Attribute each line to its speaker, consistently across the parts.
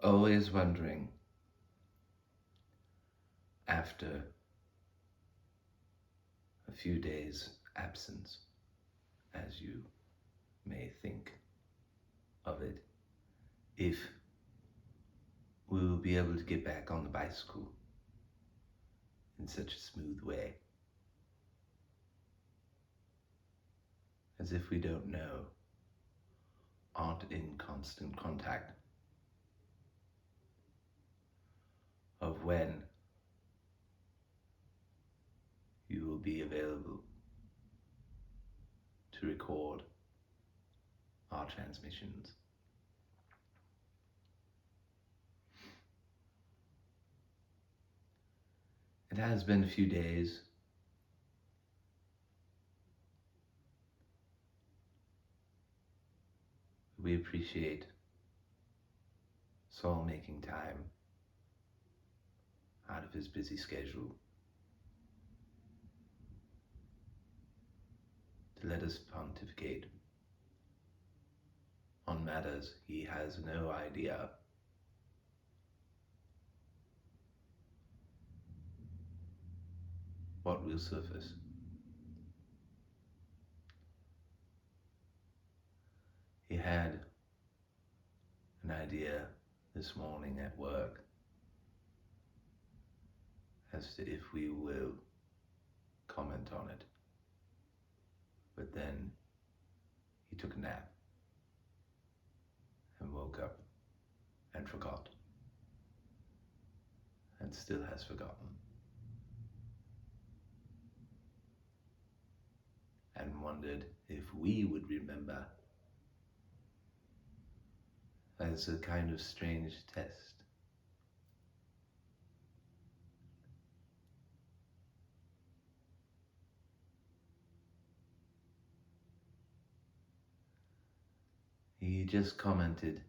Speaker 1: Always wondering after a few days' absence, as you may think of it, if we will be able to get back on the bicycle in such a smooth way, as if we don't know, aren't in constant contact of when you will be available to record our transmissions. It has been a few days. We appreciate Saul making time out of his busy schedule to let us pontificate on matters he has no idea what will surface. He had an idea this morning at work as to if we will comment on it. But then he took a nap and woke up and forgot, and still has forgotten, and wondered if we would remember, as a kind of strange test. He just commented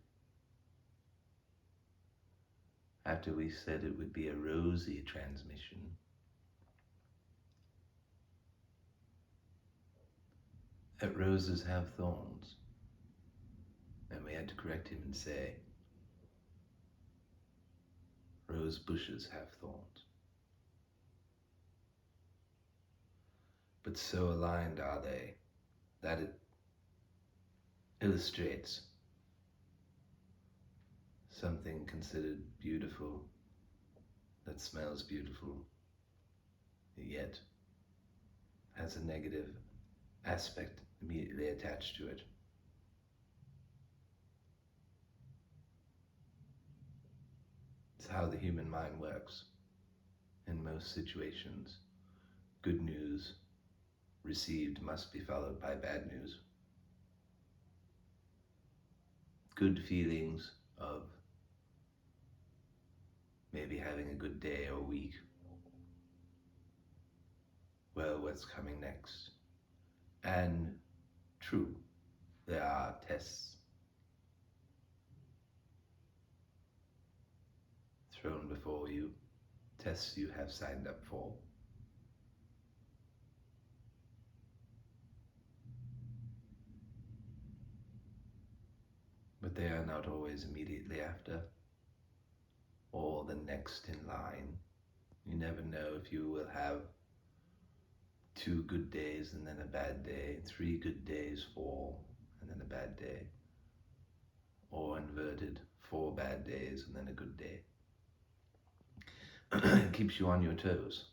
Speaker 1: after we said it would be a rosy transmission that roses have thorns, and we had to correct him and say rose bushes have thorns. But so aligned are they that it illustrates something considered beautiful, that smells beautiful, yet has a negative aspect immediately attached to it. It's how the human mind works in most situations. Good news received must be followed by bad news. Good feelings of maybe having a good day or week. Well, what's coming next? And true, there are tests thrown before you, tests you have signed up for. But they are not always immediately after, or the next in line. You never know if you will have 2 good days and then a bad day, 3 good days, 4, and then a bad day, or inverted, 4 bad days and then a good day. It keeps you on your toes.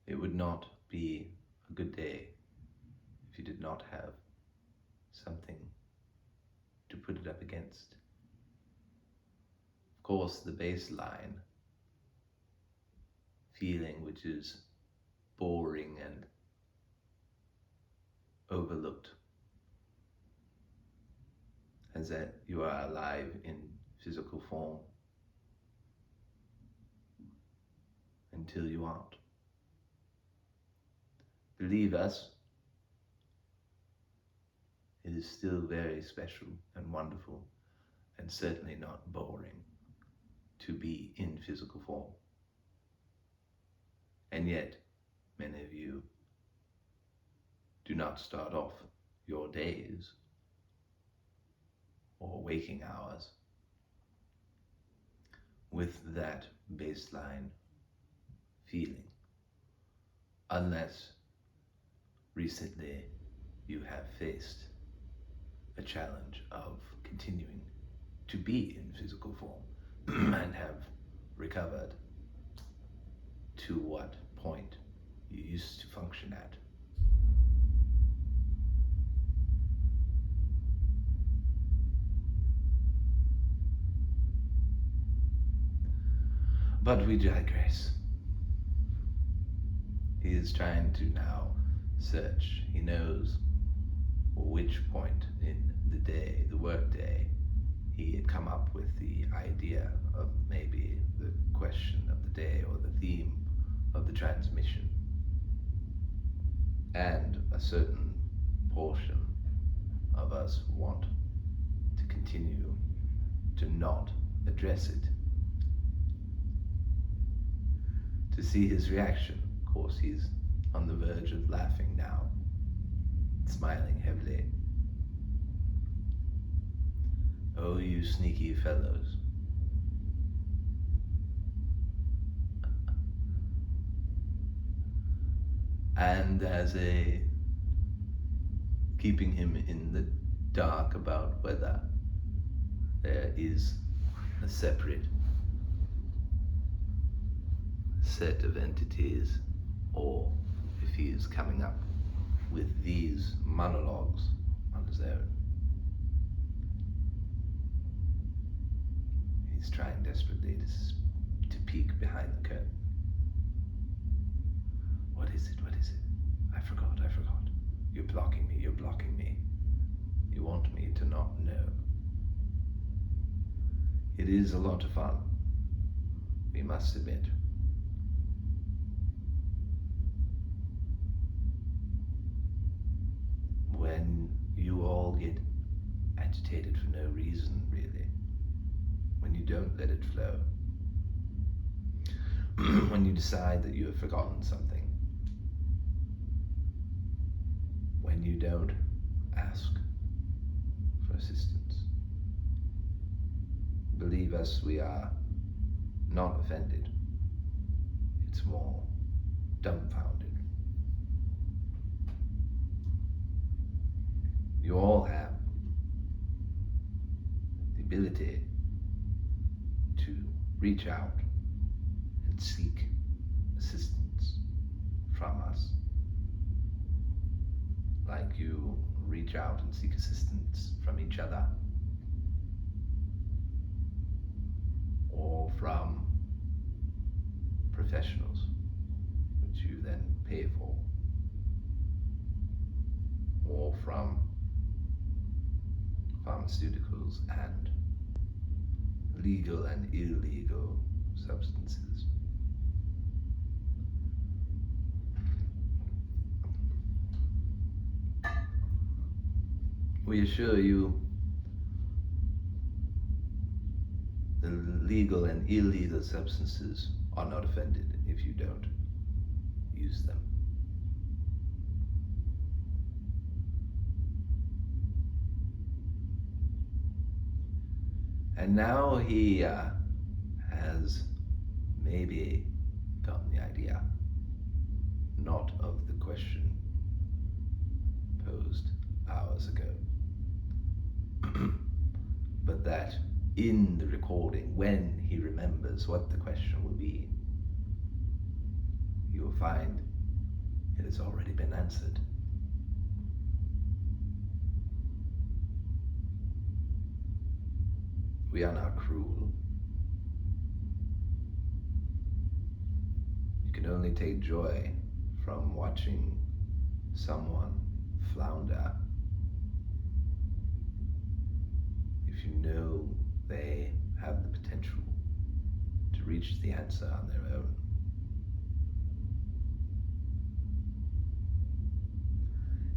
Speaker 1: It would not be a good day if you did not have something to put it up against. Of course, the baseline feeling, which is boring and overlooked, as that you are alive in physical form. until you aren't. Believe us, it is still very special and wonderful, and certainly not boring, to be in physical form. And yet, many of you do not start off your days or waking hours with that baseline feeling, unless recently you have faced a challenge of continuing to be in physical form and have recovered to what point you used to function at. But we digress. He is trying to now search. He knows which point in the day, the work day, he had come up with the idea of maybe the question of the day or the theme of the transmission. And a certain portion of us want to continue to not address it. To see his reaction, of course, he's on the verge of laughing now, smiling heavily. Oh, you sneaky fellows. And as a keeping him in the dark about whether there is a separate set of entities or if he is coming up with these monologues on his own. He's trying desperately to peek behind the curtain. What is it? What is it? I forgot. You're blocking me. You want me to not know. It is a lot of fun, we must admit. When you all get agitated for no reason, really. When you don't let it flow. When you decide that you have forgotten something. When you don't ask for assistance. Believe us, we are not offended. It's more dumbfounded. You all have the ability to reach out and seek assistance from us. Like you reach out and seek assistance from each other. Or from professionals, which you then pay for. Or from pharmaceuticals and legal and illegal substances. We assure you the legal and illegal substances are not offended if you don't use them. And now he has maybe gotten the idea, not of the question posed hours ago, but that in the recording, when he remembers what the question will be, you will find it has already been answered. We are not cruel. You can only take joy from watching someone flounder if you know they have the potential to reach the answer on their own.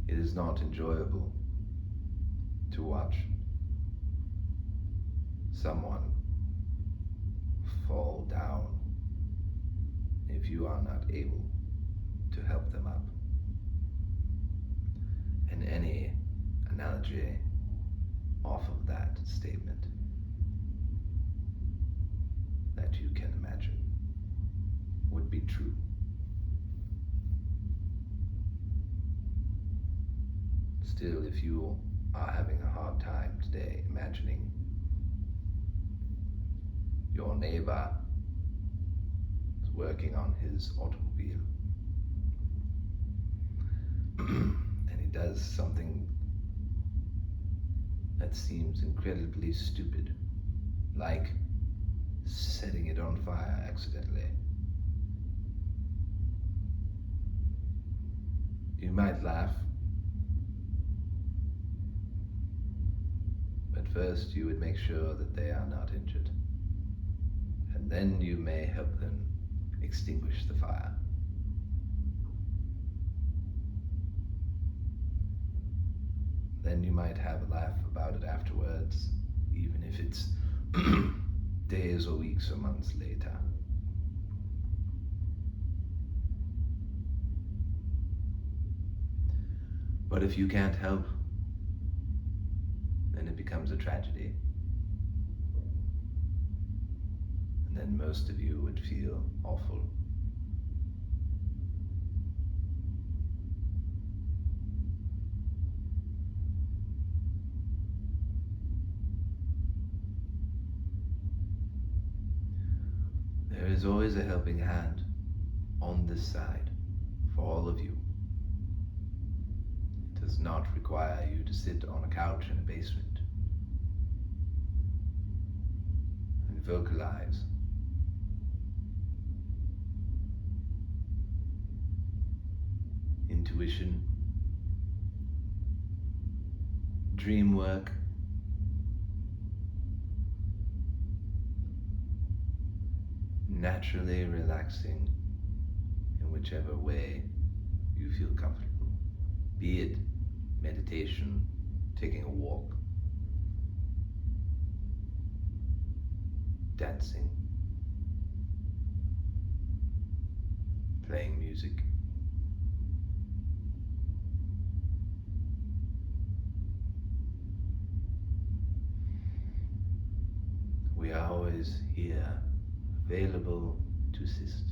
Speaker 1: It is not enjoyable to watch someone fall down if you are not able to help them up. And any analogy off of that statement that you can imagine would be true. Still, if you are having a hard time today imagining your neighbor is working on his automobile and he does something that seems incredibly stupid, like setting it on fire accidentally. You might laugh, but first you would make sure that they are not injured, and then you may help them extinguish the fire. Then you might have a laugh about it afterwards, even if it's days or weeks or months later. But if you can't help, then it becomes a tragedy. And then most of you would feel awful. There is always a helping hand on this side for all of you. It does not require you to sit on a couch in a basement and vocalize. Intuition, dream work, naturally relaxing in whichever way you feel comfortable, be it meditation, taking a walk, dancing, playing music. We are always here, available to assist.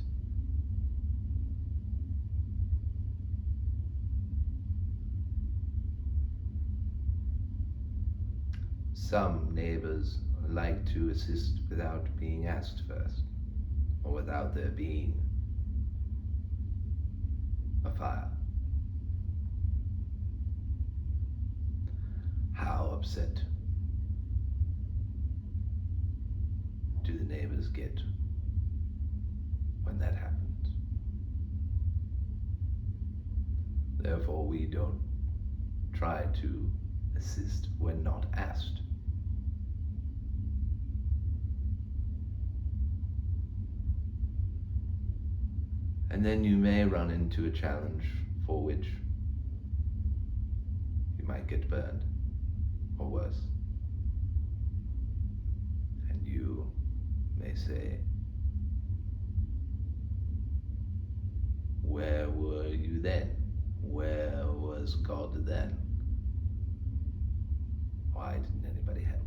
Speaker 1: Some neighbors like to assist without being asked first, or without there being a fire. How upset do the neighbors get when that happens? Therefore, we don't try to assist when not asked. And then you may run into a challenge for which you might get burned, or worse. And you may say, where were you then? Where was God then? Why didn't anybody help?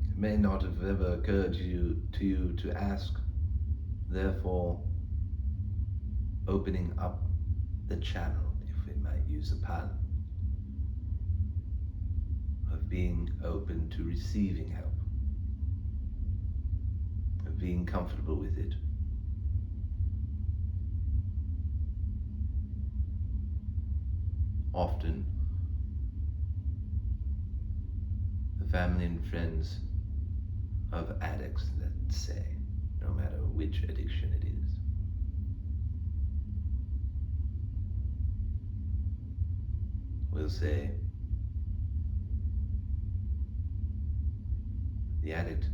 Speaker 1: It may not have ever occurred to you to ask. Therefore, opening up the channel, if we might use a pun, of being open to receiving help, of being comfortable with it. Often, the family and friends of addicts, let's say, no matter which addiction it is, will say, the addict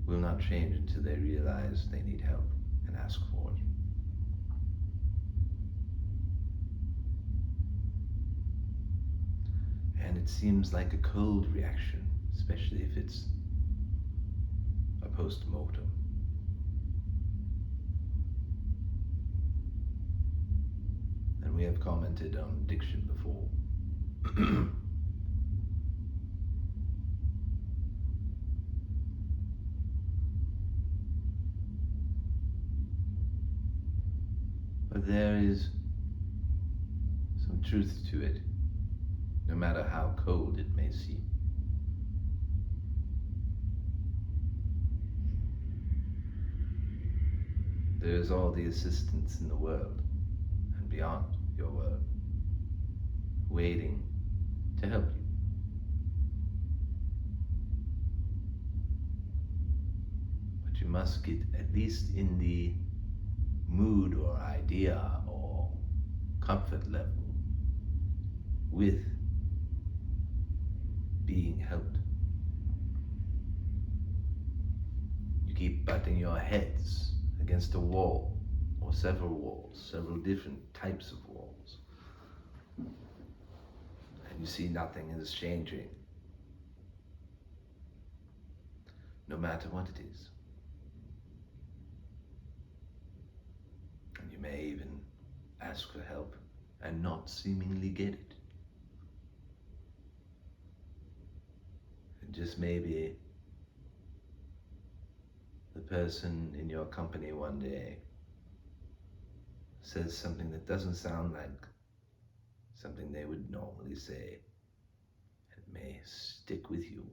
Speaker 1: will not change until they realize they need help and ask for it. And it seems like a cold reaction, especially if it's a post-mortem. And we have commented on addiction before. But there is some truth to it, no matter how cold it may seem. There is all the assistance in the world and beyond your world, waiting to help you. But you must get at least in the mood or idea or comfort level with being helped. You keep butting your heads against a wall or several walls, several different types of walls, and you see nothing is changing, no matter what it is. And you may even ask for help and not seemingly get it. And just maybe the person in your company one day says something that doesn't sound like something they would normally say. It may stick with you.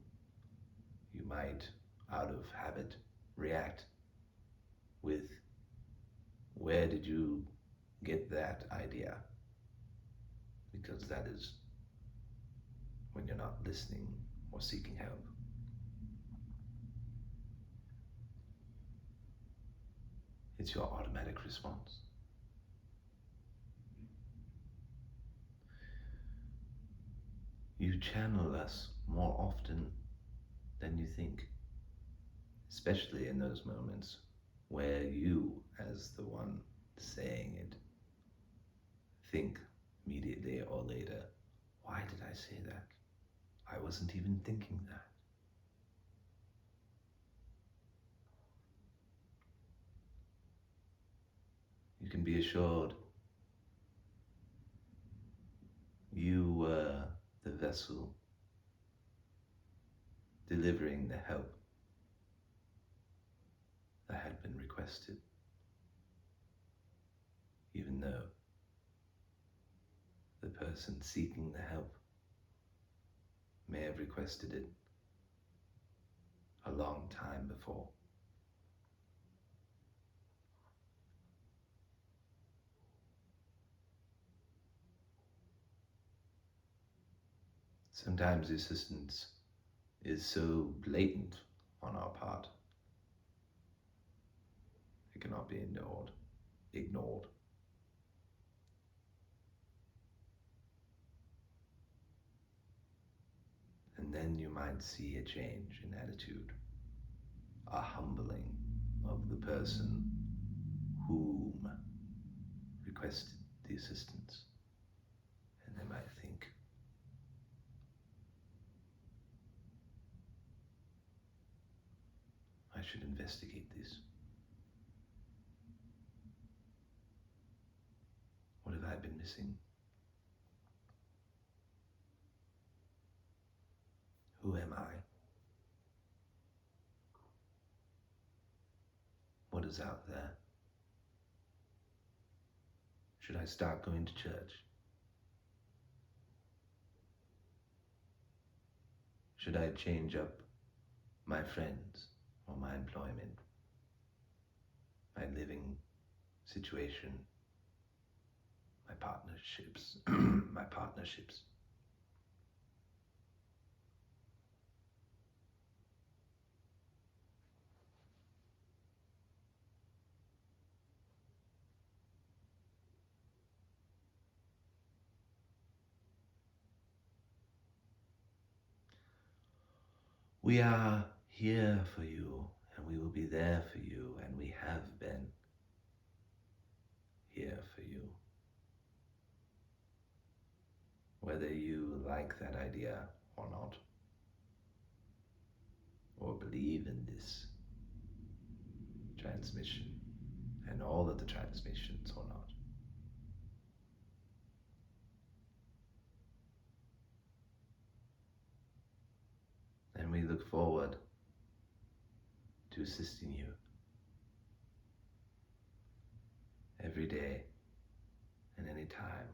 Speaker 1: You might, out of habit, react with, where did you get that idea? Because that is when you're not listening or seeking help. It's your automatic response. You channel us more often than you think, especially in those moments where you, as the one saying it, think immediately or later, why did I say that? I wasn't even thinking that. You can be assured you were the vessel delivering the help that had been requested, even though the person seeking the help may have requested it a long time before. Sometimes the assistance is so blatant on our part, it cannot be ignored. And then you might see a change in attitude, a humbling of the person whom requested the assistance. And they might think, I should investigate this. What have I been missing? Who am I? What is out there? Should I start going to church? Should I change up my friends or my employment, my living situation, my partnerships, my partnerships? We are here for you, And we will be there for you, and we have been here for you. Whether you like that idea or not, or believe in this transmission and all of the transmissions or not. And we look forward to assisting you every day and any time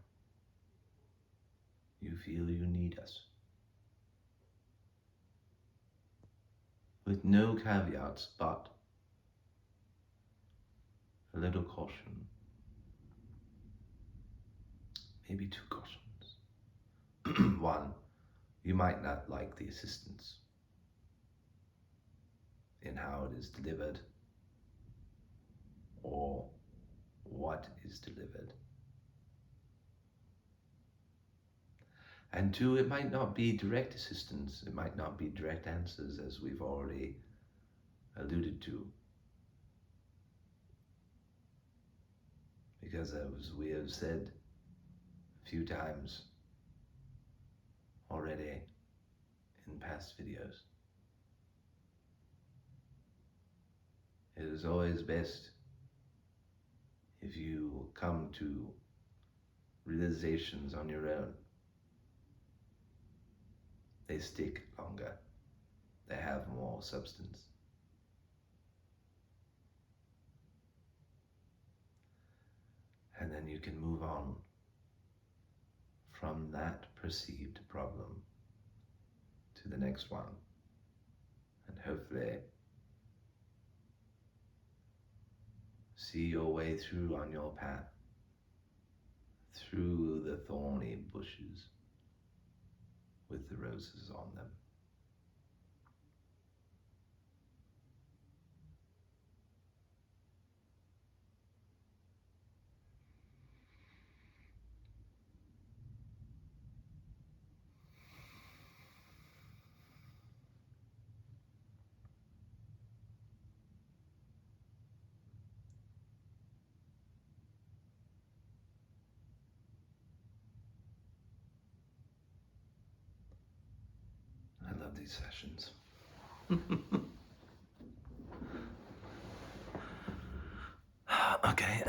Speaker 1: you feel you need us. With no caveats, but a little caution. Maybe two cautions. One, you might not like the assistance in how it is delivered or what is delivered. And two, it might not be direct assistance, it might not be direct answers, as we've already alluded to. Because as we have said a few times already in past videos, it is always best if you come to realizations on your own. They stick longer. They have more substance. And then you can move on from that perceived problem to the next one. And hopefully see your way through on your path, through the thorny bushes with the roses on them. I love these sessions. Okay.